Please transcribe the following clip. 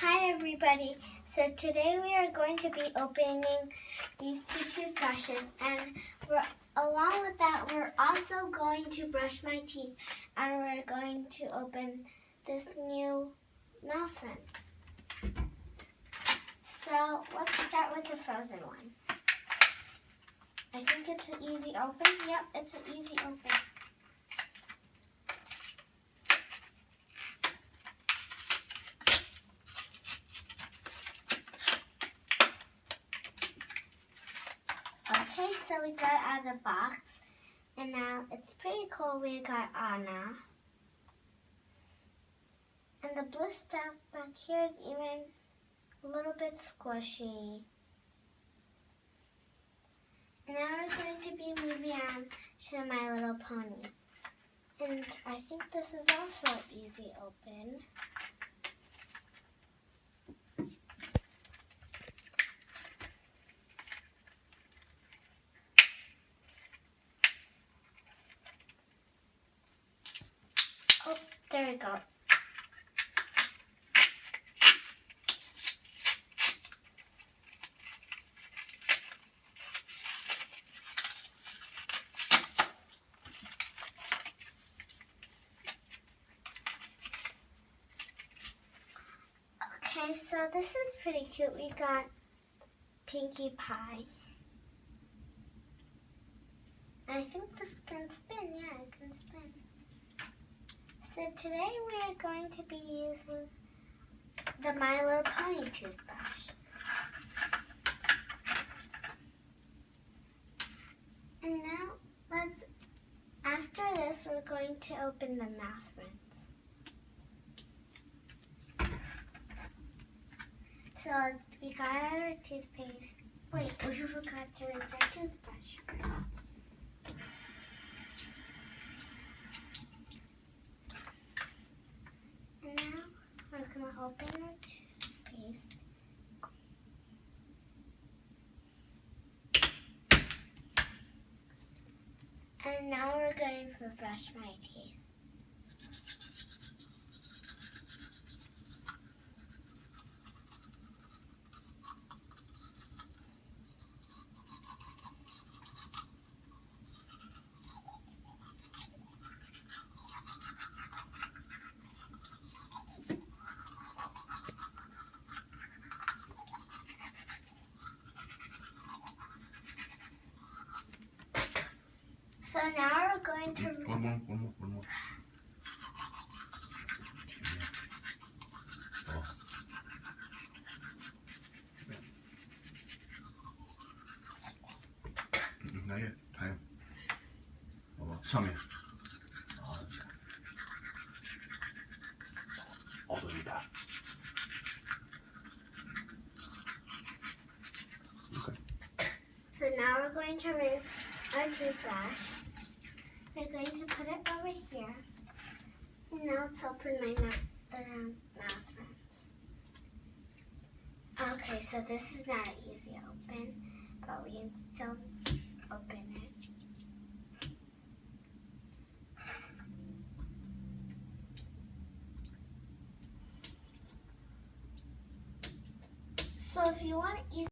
Hi everybody, so today we are going to be opening these two toothbrushes, and along with that we're also going to brush my teeth, and we're going to open this new mouth rinse. So let's start with the frozen one. I think it's an easy open. Yep, it's an easy open. Okay, so we got it out of the box, and now it's pretty cool we got Anna. And the blue stuff back here is even a little bit squishy. And now we're going to be moving on to My Little Pony. And I think this is also an easy open. Oh, there we go. Okay, so this is pretty cute. We got Pinkie Pie. I think this can spin. Yeah, it can spin. So today we are going to be using the My Little Pony toothbrush. And now after this, we're going to open the mouth rinse. So we got our toothpaste. Wait, we forgot to rinse our toothbrush first. And now we're going to open our toothpaste. And now we're going to brush my teeth. So now we're going to... One more. Not yet. Time.上面. 엎어진다. Okay. So now we're going to rinse our toothbrush. We're going to put it over here. And now let's open the mouth rinse. Okay, so this is not an easy open, but we can still open it. So if you want to easy